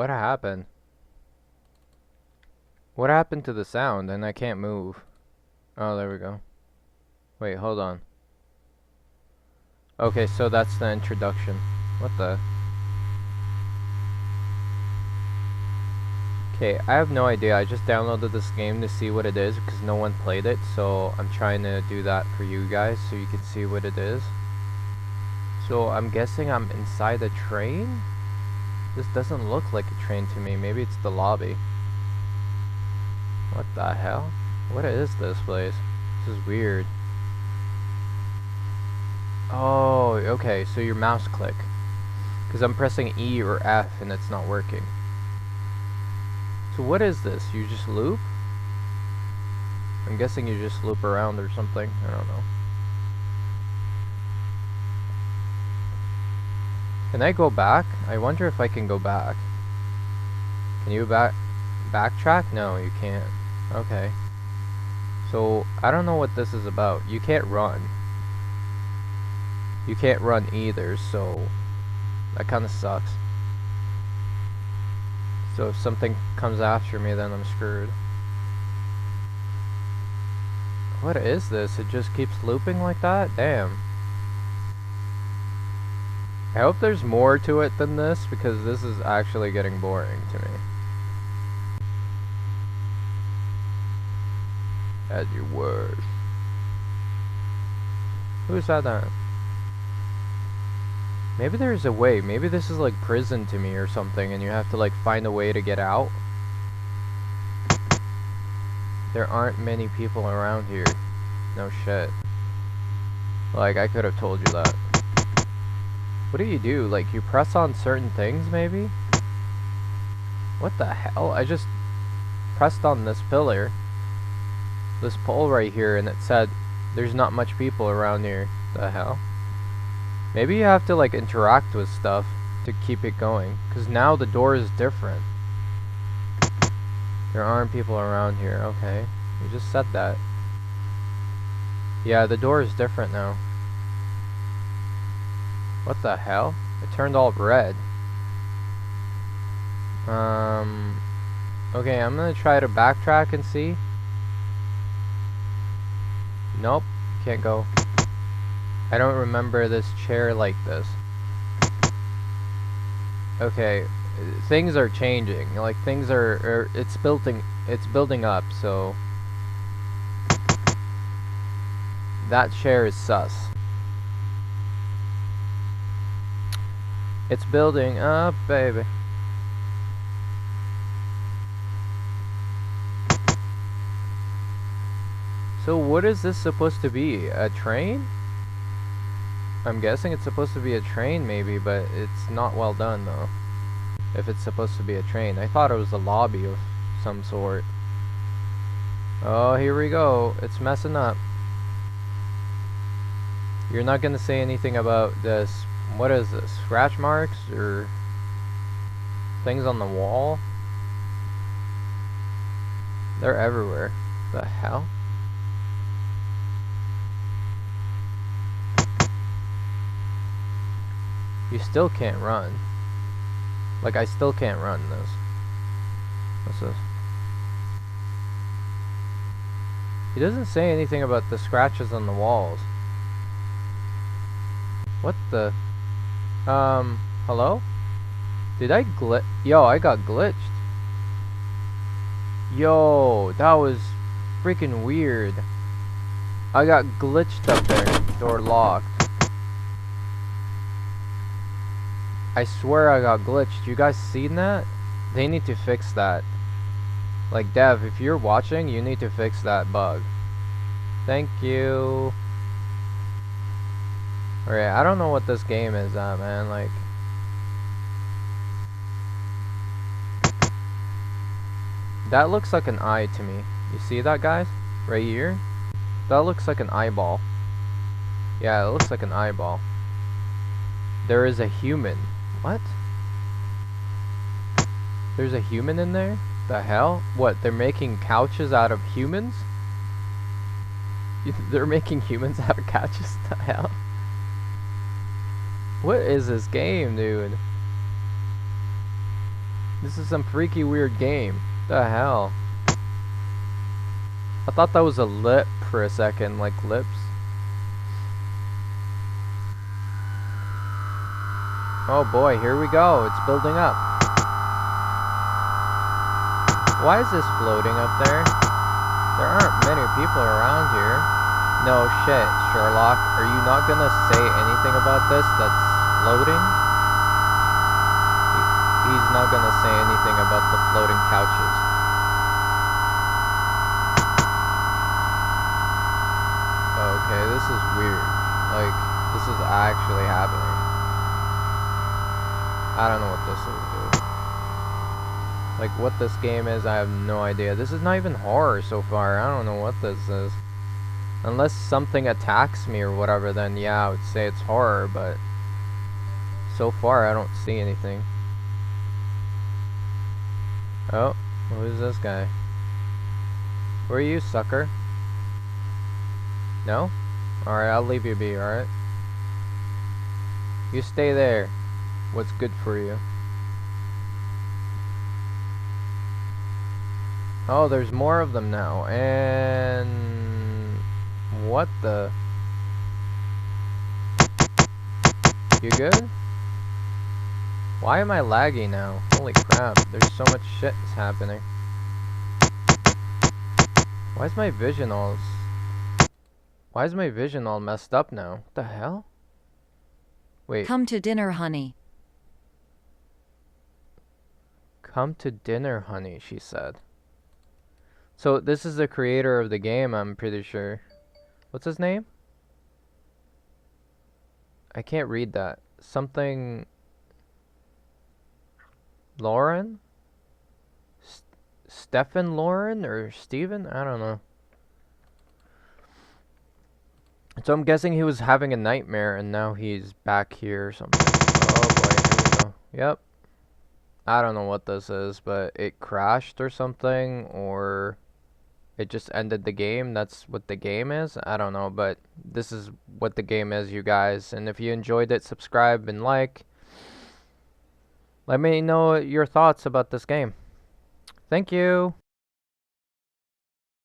what happened? What happened to the sound? And I can't move. Oh, there we go. Wait, hold on. Okay, so that's the introduction. What the? Okay, I have no idea. I just downloaded this game to see what it is because no one played it. So I'm trying to do that for you guys so you can see what it is. So I'm guessing I'm inside a train? This doesn't look like a train to me. Maybe it's the lobby. What the hell? What is this place? This is weird. Oh, okay, so your mouse click. Because I'm pressing E or F and it's not working. So what is this? You just loop? I'm guessing you just loop around or something. I don't know. Can I go back? I wonder if I can go back. Can you backtrack? No, you can't. Okay. So, I don't know what this is about. You can't run. You can't run either, so that kind of sucks. So if something comes after me, then I'm screwed. What is this? It just keeps looping like that? Damn. I hope there's more to it than this, because this is actually getting boring to me. As you wish. Who said that? Maybe there's a way. Maybe this is like prison to me or something, and you have to like find a way to get out. There aren't many people around here. No shit. Like, I could have told you that. What do? Like, you press on certain things, maybe? What the hell? I just pressed on this pillar. This pole right here, and it said, there's not much people around here. The hell? Maybe you have to, like, interact with stuff to keep it going. Because now the door is different. There aren't people around here. Okay. You just said that. Yeah, the door is different now. What the hell? It turned all red. Okay, I'm gonna try to backtrack and see. Nope, can't go. I don't remember this chair like this. Okay, things are changing. Like, things are it's building up, so that chair is sus. It's building up, baby. So what is this supposed to be? A train? I'm guessing it's supposed to be a train maybe, but it's not well done though. If it's supposed to be a train. I thought it was a lobby of some sort. Oh, here we go. It's messing up. You're not gonna say anything about this. What is this? Scratch marks or things on the wall? They're everywhere. The hell? You still can't run. Like, I still can't run this. What's this? He doesn't say anything about the scratches on the walls. What the? Hello? Did I Yo, I got glitched. Yo, that was freaking weird. I got glitched up there. Door locked. I swear I got glitched. You guys seen that? They need to fix that. Like, Dev, if you're watching, you need to fix that bug. Thank you. Alright, I don't know what this game is at, man. Like, that looks like an eye to me. You see that, guys? Right here? That looks like an eyeball. Yeah, it looks like an eyeball. There is a human. What? There's a human in there? The hell? What, they're making couches out of humans? They're making humans out of couches? The hell? What is this game, dude? This is some freaky weird game. The hell? I thought that was a lip for a second, like lips. Oh boy, here we go. It's building up. Why is this floating up there? There aren't many people around here. No shit, Sherlock. Are you not gonna say anything about this that's floating? He's not gonna say anything about the floating couches. Okay, this is weird. Like, this is actually happening. I don't know what this is, dude. Like, what this game is, I have no idea. This is not even horror so far. I don't know what this is. Unless something attacks me or whatever, then yeah, I would say it's horror, but so far I don't see anything. Oh, who's this guy? Who are you, sucker? No? Alright, I'll leave you be, alright? You stay there. What's good for you? Oh, there's more of them now, and... what the... You good? Why am I laggy now? Holy crap, there's so much shit happening. Why is my vision all... Why is my vision all messed up now? What the hell? Wait. Come to dinner, honey. Come to dinner, honey, she said. So this is the creator of the game, I'm pretty sure. What's his name? I can't read that. Something... Lauren? Stephen Lauren or Steven? I don't know. So I'm guessing he was having a nightmare and now he's back here or something. Oh boy, here we go. Yep. I don't know what this is, but it crashed or something, or it just ended the game. That's what the game is. I don't know, but this is what the game is, you guys. And if you enjoyed it, subscribe and like. Let me know your thoughts about this game. Thank you.